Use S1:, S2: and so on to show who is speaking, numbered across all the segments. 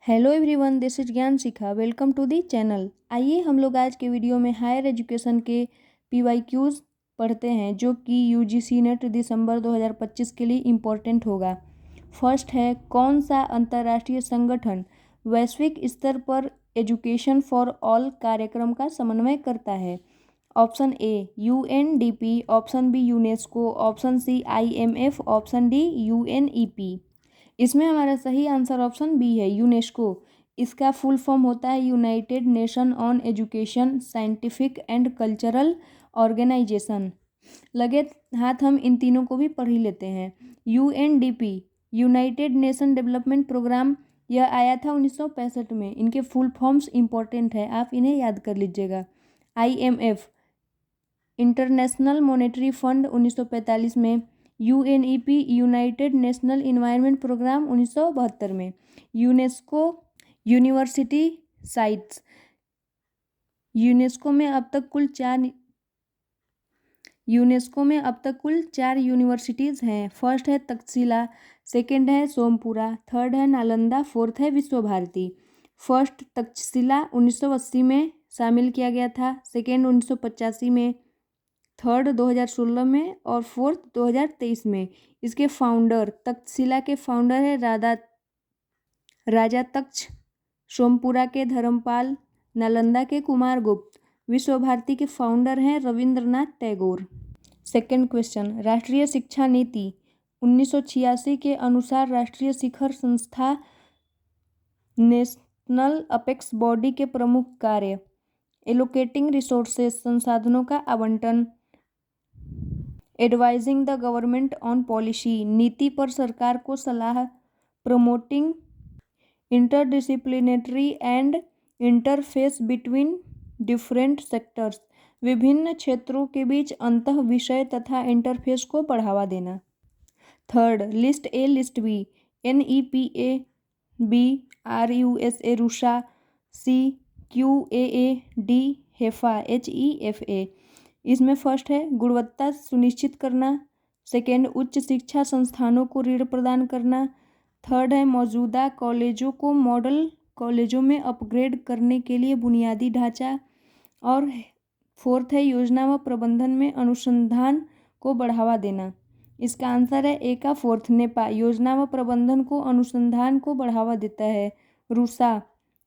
S1: Hello everyone, this is Gyan Shikha. Welcome to the channel. आइए हम लोग आज के वीडियो में हायर एजुकेशन के PYQs पढ़ते हैं जो कि UGC नेट दिसंबर 2025 के लिए इम्पोर्टेंट होगा। फर्स्ट है, कौन सा अंतर्राष्ट्रीय संगठन वैश्विक स्तर पर एजुकेशन फॉर ऑल कार्यक्रम का समन्वय करता है? Option A UNDP, option B UNESCO, option C IMF, option D UNEP। इसमें हमारा सही आंसर ऑप्शन बी है, यूनेस्को। इसका फुल फॉर्म होता है United Nation on Education, Scientific and Cultural Organization. लगे हाथ हम इन तीनों को भी पढ़ ही लेते हैं। UNDP, United Nation Development Programme, यह आया था 1965 में। इनके फुल फॉर्म्स इंपॉर्टेंट है, आप इन्हें याद कर लीजिएगा। IMF, इंटरनेशनल मॉनेटरी फंड, 1945 में। UNEP, United National Environment Programme, 1972 में। UNESCO, university sites. यूनेस्को में अब तक कुल चार यूनिवर्सिटीज़ हैं। फर्स्ट है तक्षशिला, सेकंड है सोमपुरा, थर्ड है नालंदा, फोर्थ है विश्व भारती। फर्स्ट तक्षशिला 1980 में शामिल किया गया था, सेकेंड 1985 में, थर्ड 2016 में और फोर्थ 2023 में। इसके फाउंडर, तक्षशिला के फाउंडर है राजा तक्ष, सोमपुरा के धर्मपाल, नालंदा के कुमार गुप्त, विश्व भारती के फाउंडर हैं रविंद्रनाथ टैगोर। सेकंड क्वेश्चन, राष्ट्रीय शिक्षा नीति 1986 के अनुसार राष्ट्रीय शिखर संस्था नेशनल अपेक्स बॉडी के प्रमुख कार्य: एलोकेटिंग रिसोर्सेज, संसाधनों का आवंटन, advising the government on policy, नीति पर सरकार को सलाह, promoting interdisciplinary and interface between different sectors, विभिन्न क्षेत्रों के बीच अंतः विषय तथा इंटरफेस को बढ़ावा देना। Third, list A, list B, NEPA, B RUSA, RUSA, C QAA, D HEFA, HEFA। इसमें फर्स्ट है गुणवत्ता सुनिश्चित करना, सेकेंड उच्च शिक्षा संस्थानों को ऋण प्रदान करना, थर्ड है मौजूदा कॉलेजों को मॉडल कॉलेजों में अपग्रेड करने के लिए बुनियादी ढांचा, और फोर्थ है योजना व प्रबंधन में अनुसंधान को बढ़ावा देना। इसका आंसर है ए का फोर्थ, नेपा, योजना व प्रबंधन को अनुसंधान को बढ़ावा देता है। रूसा,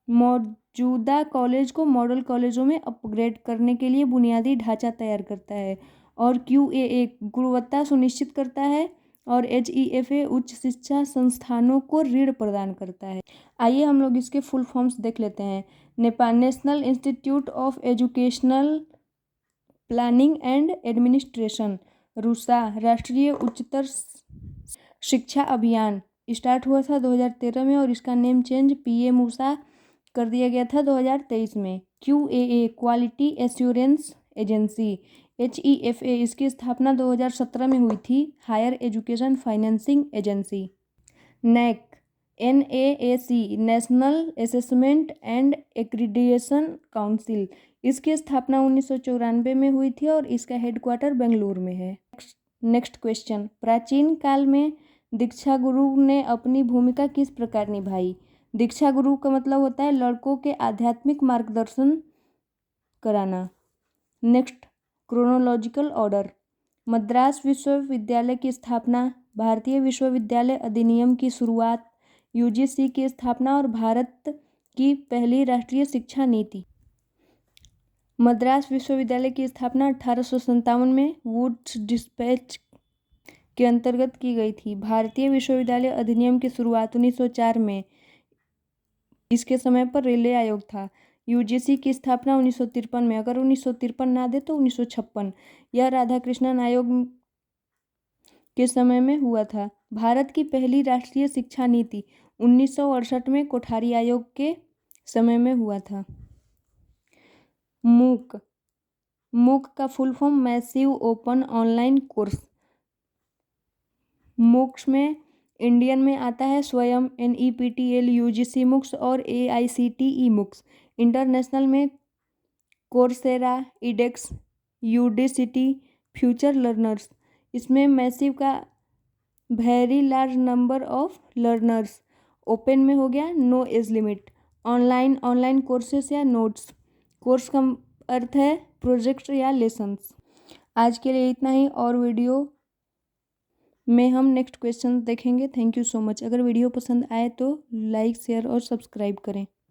S1: मौजूदा कॉलेज को मॉडल कॉलेजों में अपग्रेड करने के लिए बुनियादी ढांचा तैयार करता है। और QAA गुणवत्ता सुनिश्चित करता है, और HEFA उच्च शिक्षा संस्थानों को ऋण प्रदान करता है। आइए हम लोग इसके फुल फॉर्म्स देख लेते हैं। Nepal, national institute of educational planning and administration. RUSA, राष्ट्रीय उच्चतर शिक्षा अभियान, स्टार्ट हुआ था 2013 में और इसका नेम चेंज PM ऊषा कर दिया गया था 2023 में। QAA Quality Assurance Agency. HEFA इसकी स्थापना 2017 में हुई थी, Higher Education Financing Agency. NAAC, NAAC National Assessment and Accreditation Council, इसकी स्थापना 1994 में हुई थी और इसका हेडक्वार्टर बेंगलुरु में है। नेक्स्ट क्वेश्चन, प्राचीन काल में दीक्षा गुरु ने अपनी भूमिका किस प्रकार निभाई? दीक्षा गुरु का मतलब होता है लड़कों के आध्यात्मिक मार्गदर्शन कराना। नेक्स्ट, क्रोनोलॉजिकल ऑर्डर, मद्रास विश्वविद्यालय की स्थापना, भारतीय विश्वविद्यालय अधिनियम की शुरुआत, UGC की स्थापना और भारत की पहली राष्ट्रीय शिक्षा नीति। मद्रास विश्वविद्यालय की स्थापना 1857 में वुड्स डिस्पैच के अंतर्गत की गई थी। भारतीय विश्वविद्यालय अधिनियम की शुरुआत 1904 में, इसके समय पर रेलवे आयोग था। UGC की स्थापना 1953 में, अगर 1953 ना दे तो 1956, यह राधाकृष्णन आयोग के समय में हुआ था। भारत की पहली राष्ट्रीय शिक्षा नीति 1968 में कोठारी आयोग के समय में हुआ था। मूक का full form massive open online course. MOOCs में इंडियन में आता है स्वयं, NEPTL, UGC मूक्स और AICTE मूक्स। इंटरनेशनल में Coursera, edX, UDCT, Future Learners. इसमें मैसिव का very large number of learners. Open में हो गया no age limit. Online courses या नोट्स, कोर्स का अर्थ है प्रोजेक्ट या लेसन्स। आज के लिए इतना ही, और वीडियो में हम नेक्स्ट क्वेश्चन देखेंगे। Thank you so much. अगर वीडियो पसंद आए तो लाइक शेयर और सब्सक्राइब करें।